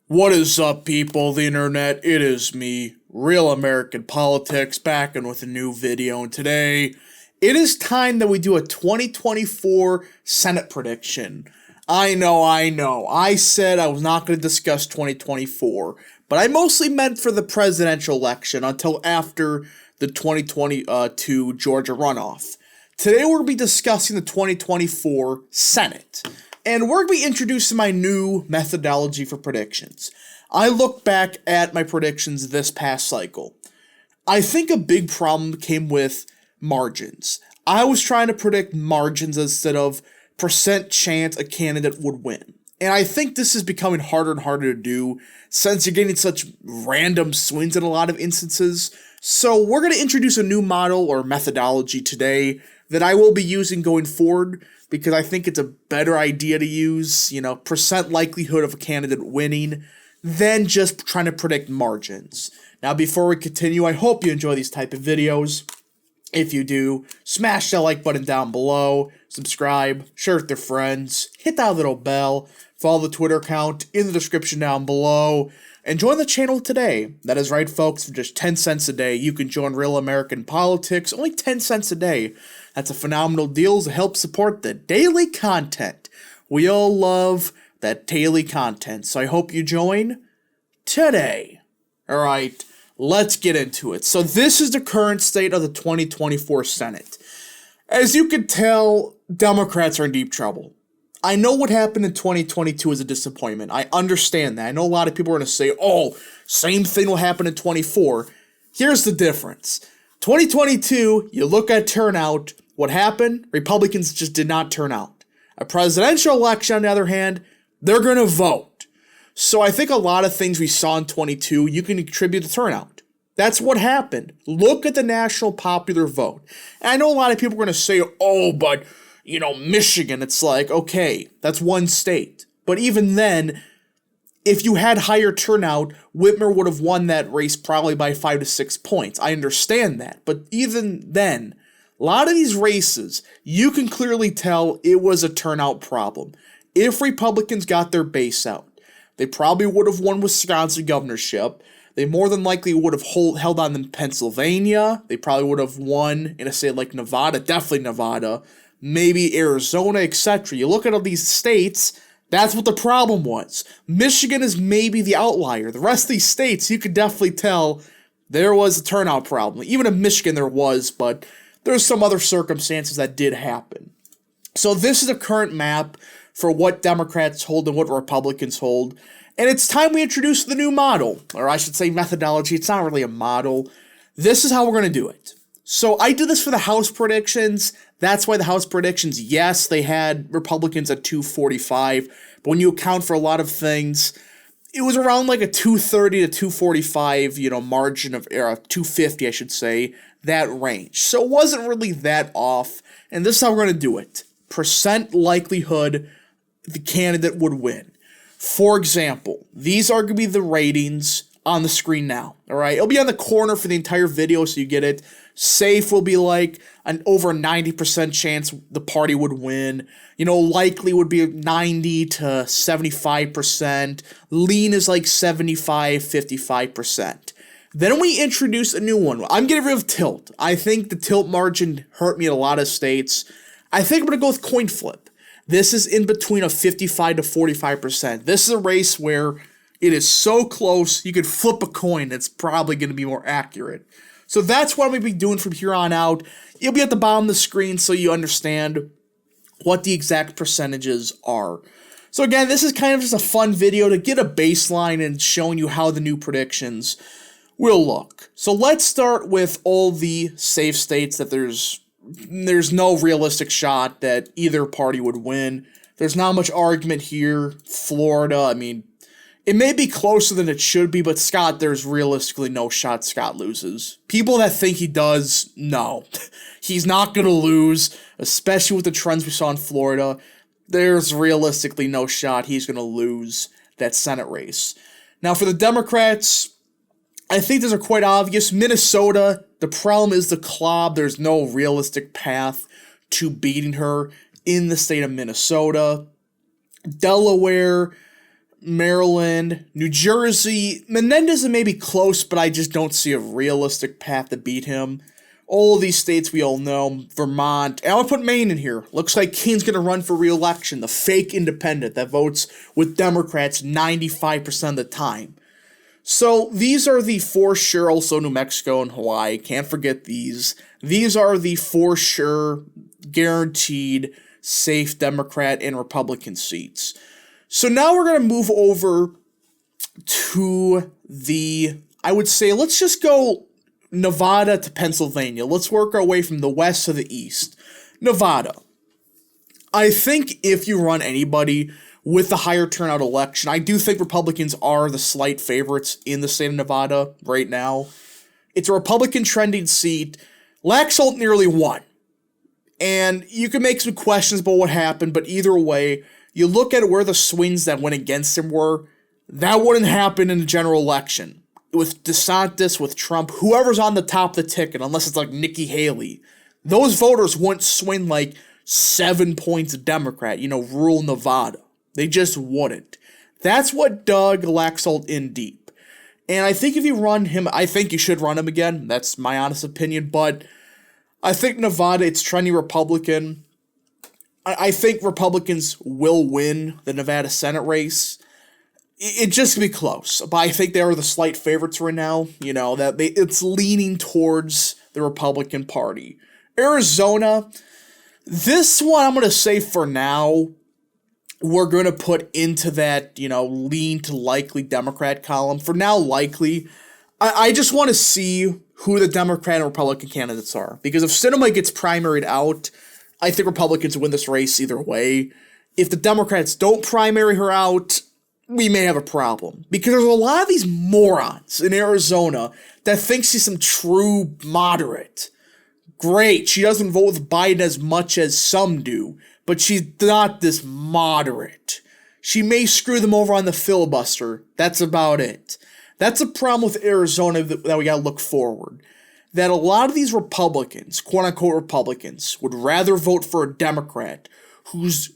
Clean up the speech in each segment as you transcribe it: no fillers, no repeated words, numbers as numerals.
What is up, people of the internet? It is me, Real American Politics, back in with a new video. And today, it is time that we do a 2024 Senate prediction. I know. I said I was not going to discuss 2024, but I mostly meant for the presidential election until after the 2022 Georgia runoff. Today, we're going to be discussing the 2024 Senate. And we're going to be introducing my new methodology for predictions. I look back at my predictions this past cycle. I think a big problem came with margins. I was trying to predict margins instead of percent chance a candidate would win. And I think this is becoming harder and harder to do since you're getting such random swings in a lot of instances. So we're going to introduce a new model or methodology today that I will be using going forward, because I think it's a better idea to use, percent likelihood of a candidate winning than just trying to predict margins. Now, before we continue, I hope you enjoy these type of videos. If you do, smash that like button down below, subscribe, share with your friends, hit that little bell, follow the Twitter account in the description down below, and join the channel today. That is right, folks, for just 10 cents a day, you can join Real American Politics, only 10 cents a day. That's a phenomenal deal to help support the daily content. We all love that daily content, so I hope you join today. Alright, let's get into it. So this is the current state of the 2024 Senate. As you can tell, Democrats are in deep trouble. I know what happened in 2022 is a disappointment. I understand that. I know a lot of people are going to say, oh, same thing will happen in 24. Here's the difference. 2022, you look at turnout, what happened? Republicans just did not turn out. A presidential election, on the other hand, they're going to vote. So I think a lot of things we saw in 22, you can attribute to turnout. That's what happened. Look at the national popular vote. And I know a lot of people are going to say, oh, but, Michigan, it's like, okay, that's one state. But even then, if you had higher turnout, Whitmer would have won that race probably by 5 to 6 points. I understand that. But even then, a lot of these races, you can clearly tell it was a turnout problem. If Republicans got their base out, they probably would have won Wisconsin governorship. They more than likely would have held on in Pennsylvania. They probably would have won in a state like Nevada, definitely Nevada, maybe Arizona, etc. You look at all these states, that's what the problem was. Michigan is maybe the outlier. The rest of these states, you could definitely tell there was a turnout problem. Even in Michigan there was, but there's some other circumstances that did happen. So this is a current map for what Democrats hold and what Republicans hold. And it's time we introduce the new model, or I should say methodology. It's not really a model. This is how we're going to do it. So I did this for the House predictions. That's why the House predictions, yes, they had Republicans at 245. But when you account for a lot of things, it was around like a 230 to 245, margin of error, 250, I should say, that range. So it wasn't really that off. And this is how we're going to do it. Percent likelihood the candidate would win. For example, these are going to be the ratings on the screen now, all right? It'll be on the corner for the entire video so you get it. Safe will be like an over 90% chance the party would win. Likely would be 90 to 75%. Lean is like 75, 55%. Then we introduce a new one. I'm getting rid of tilt. I think the tilt margin hurt me in a lot of states. I think I'm going to go with coin flip. This is in between a 55 to 45%. This is a race where it is so close, you could flip a coin. It's probably going to be more accurate. So that's what I'm going to be doing from here on out. It'll be at the bottom of the screen so you understand what the exact percentages are. So again, this is kind of just a fun video to get a baseline and showing you how the new predictions will look. So let's start with all the safe states that there's no realistic shot that either party would win. There's not much argument here. Florida, it may be closer than it should be, but Scott, there's realistically no shot Scott loses. People that think he does, no. He's not going to lose, especially with the trends we saw in Florida. There's realistically no shot he's going to lose that Senate race. Now, for the Democrats, I think these are quite obvious. Minnesota, the problem is the clob. There's no realistic path to beating her in the state of Minnesota. Delaware, Maryland, New Jersey. Menendez is maybe close, but I just don't see a realistic path to beat him. All of these states we all know, Vermont, and I'll put Maine in here. Looks like Keene's going to run for re-election, the fake independent that votes with Democrats 95% of the time. So these are the for sure, also New Mexico and Hawaii, can't forget these. These are the for sure, guaranteed, safe Democrat and Republican seats. So now we're going to move over to I would say, let's just go Nevada to Pennsylvania. Let's work our way from the west to the east. Nevada. I think if you run anybody with the higher turnout election, I do think Republicans are the slight favorites in the state of Nevada right now. It's a Republican trending seat. Laxalt nearly won. And you can make some questions about what happened, but either way, you look at where the swings that went against him were, that wouldn't happen in a general election. With DeSantis, with Trump, whoever's on the top of the ticket, unless it's like Nikki Haley, those voters wouldn't swing like 7 points Democrat, rural Nevada. They just wouldn't. That's what dug Laxalt in deep. And I think if you run him, I think you should run him again. That's my honest opinion. But I think Nevada, it's trendy Republican. I think Republicans will win the Nevada Senate race. It's just gonna be close, but I think they are the slight favorites right now. It's leaning towards the Republican Party. Arizona, this one I'm gonna say for now, we're gonna put into that lean to likely Democrat column. For now, likely. I just want to see who the Democrat and Republican candidates are, because if Sinema gets primaried out, I think Republicans win this race either way. If the Democrats don't primary her out, we may have a problem. Because there's a lot of these morons in Arizona that think she's some true moderate. Great, she doesn't vote with Biden as much as some do, but she's not this moderate. She may screw them over on the filibuster. That's about it. That's a problem with Arizona that we gotta look forward. That a lot of these Republicans, quote-unquote Republicans, would rather vote for a Democrat who's,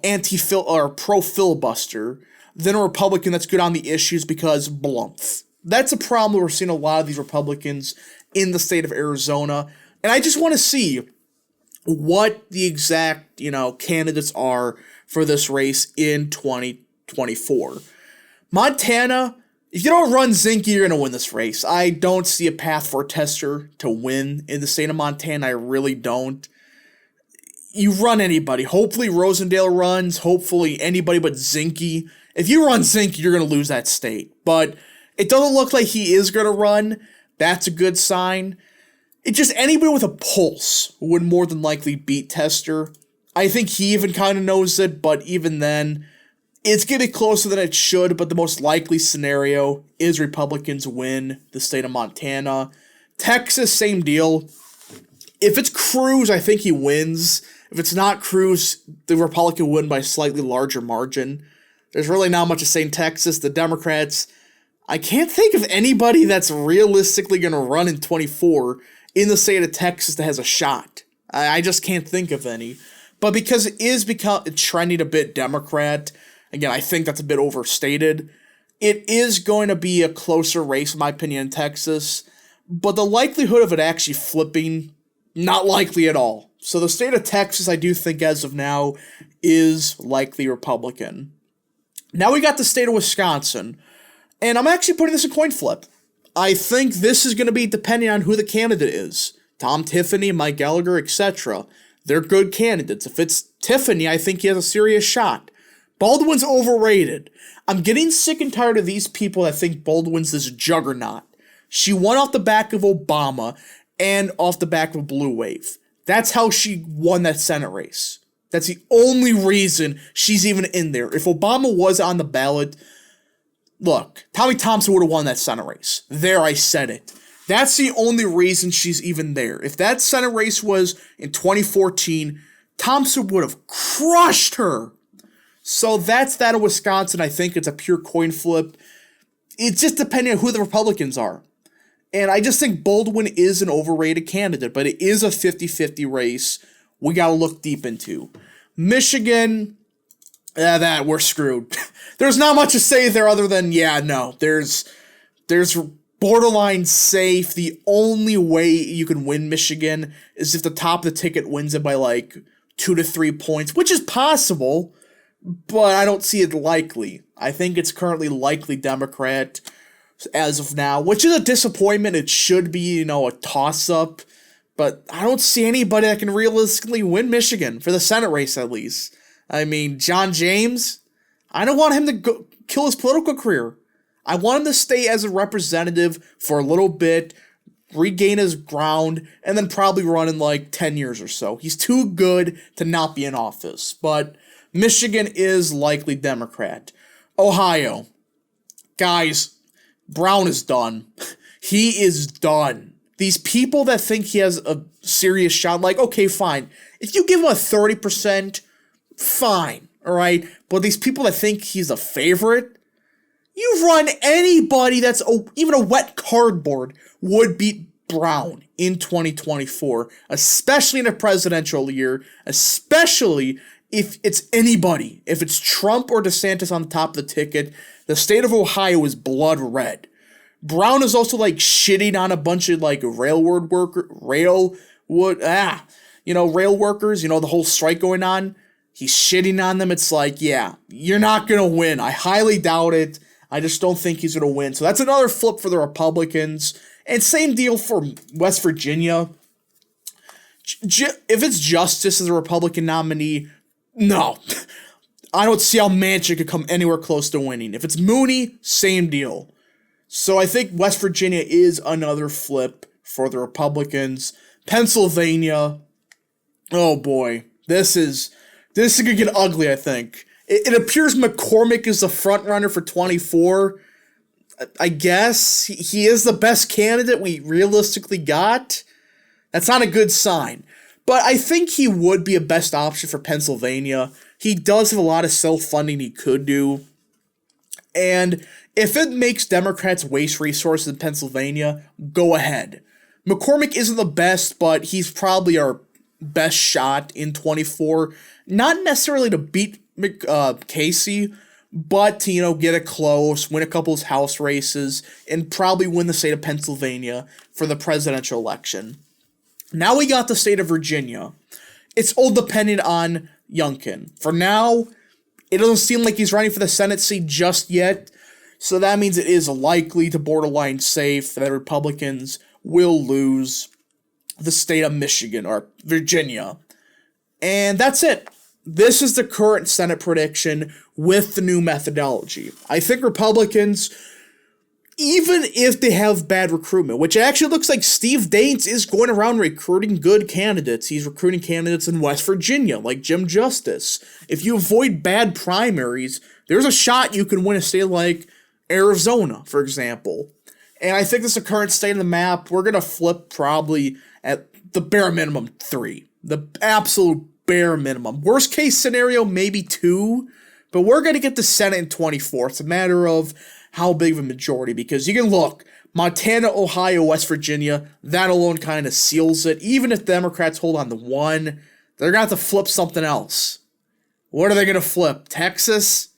anti-fil or pro-filibuster than a Republican that's good on the issues because blumph. That's a problem we're seeing a lot of these Republicans in the state of Arizona. And I just want to see what the exact, candidates are for this race in 2024. Montana, if you don't run Zinke, you're going to win this race. I don't see a path for a tester to win in the state of Montana. I really don't. You run anybody. Hopefully Rosendale runs. Hopefully anybody but Zinke. If you run Zinke, you're going to lose that state. But it doesn't look like he is going to run. That's a good sign. It's just anybody with a pulse would more than likely beat Tester. I think he even kind of knows it, but even then, it's getting closer than it should, but the most likely scenario is Republicans win the state of Montana. Texas, same deal. If it's Cruz, I think he wins. If it's not Cruz, the Republican win by a slightly larger margin. There's really not much to say in Texas. The Democrats, I can't think of anybody that's realistically going to run in 24 in the state of Texas that has a shot. I just can't think of any. But because it is trending a bit Democrat, again, I think that's a bit overstated. It is going to be a closer race, in my opinion, in Texas. But the likelihood of it actually flipping, not likely at all. So the state of Texas, I do think as of now, is likely Republican. Now we got the state of Wisconsin. And I'm actually putting this in coin flip. I think this is going to be depending on who the candidate is. Tom Tiffany, Mike Gallagher, etc. They're good candidates. If it's Tiffany, I think he has a serious shot. Baldwin's overrated. I'm getting sick and tired of these people that think Baldwin's this juggernaut. She won off the back of Obama and off the back of a blue wave. That's how she won that Senate race. That's the only reason she's even in there. If Obama was on the ballot, look, Tommy Thompson would have won that Senate race. There, I said it. That's the only reason she's even there. If that Senate race was in 2014, Thompson would have crushed her. So that's that in Wisconsin. I think it's a pure coin flip. It's just depending on who the Republicans are. And I just think Baldwin is an overrated candidate, but it is a 50-50 race we got to look deep into. Michigan, that we're screwed. There's not much to say there other than, yeah, no. There's borderline safe. The only way you can win Michigan is if the top of the ticket wins it by like 2 to 3 points, which is possible, but I don't see it likely. I think it's currently likely Democrat as of now, which is a disappointment. It should be, a toss-up, but I don't see anybody that can realistically win Michigan for the Senate race, at least. I mean, John James, I don't want him to kill his political career. I want him to stay as a representative for a little bit, regain his ground, and then probably run in like 10 years or so. He's too good to not be in office. But Michigan is likely Democrat. Ohio. Guys, Brown is done. He is done. These people that think he has a serious shot, like, okay, fine. If you give him a 30%, fine, all right? But these people that think he's a favorite, you run anybody that's even a wet cardboard would beat Brown in 2024, especially in a presidential year, especially if it's anybody. If it's Trump or DeSantis on the top of the ticket, the state of Ohio is blood red. Brown is also like shitting on a bunch of like rail workers, the whole strike going on. He's shitting on them. It's like, yeah, you're not going to win. I highly doubt it. I just don't think he's going to win. So that's another flip for the Republicans. And same deal for West Virginia. If it's Justice as a Republican nominee, no. I don't see how Manchin could come anywhere close to winning. If it's Mooney, same deal. So I think West Virginia is another flip for the Republicans. Pennsylvania, oh boy, this is gonna get ugly, I think. It appears McCormick is the front runner for 24. I guess he is the best candidate we realistically got. That's not a good sign. But I think he would be a best option for Pennsylvania. He does have a lot of self-funding he could do. And if it makes Democrats waste resources in Pennsylvania, go ahead. McCormick isn't the best, but he's probably our best shot in 24. Not necessarily to beat Casey, but to, get it close, win a couple of House races, and probably win the state of Pennsylvania for the presidential election. Now we got the state of Virginia. It's all dependent on Youngkin. For now, it doesn't seem like he's running for the Senate seat just yet, so that means it is likely to borderline safe that Republicans will lose the state of Michigan or Virginia. And that's it. This is the current Senate prediction with the new methodology. I think Republicans, even if they have bad recruitment, which it actually looks like Steve Daines is going around recruiting good candidates. He's recruiting candidates in West Virginia, like Jim Justice. If you avoid bad primaries, there's a shot you can win a state like Arizona, for example. And I think this is the current state of the map. We're going to flip probably at the bare minimum 3. The absolute bare minimum. Worst case scenario, maybe 2. But we're going to get the Senate in 24. It's a matter of how big of a majority, because you can look, Montana, Ohio, West Virginia, that alone kind of seals it. Even if Democrats hold on to 1, they're going to have to flip something else. What are they going to flip? Texas?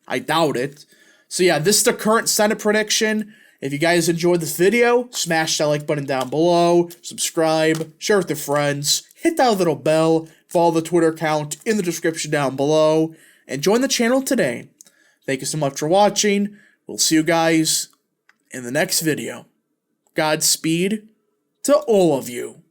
I doubt it. So yeah, this is the current Senate prediction. If you guys enjoyed this video, smash that like button down below, subscribe, share with your friends, hit that little bell, follow the Twitter account in the description down below, and join the channel today. Thank you so much for watching. We'll see you guys in the next video. Godspeed to all of you.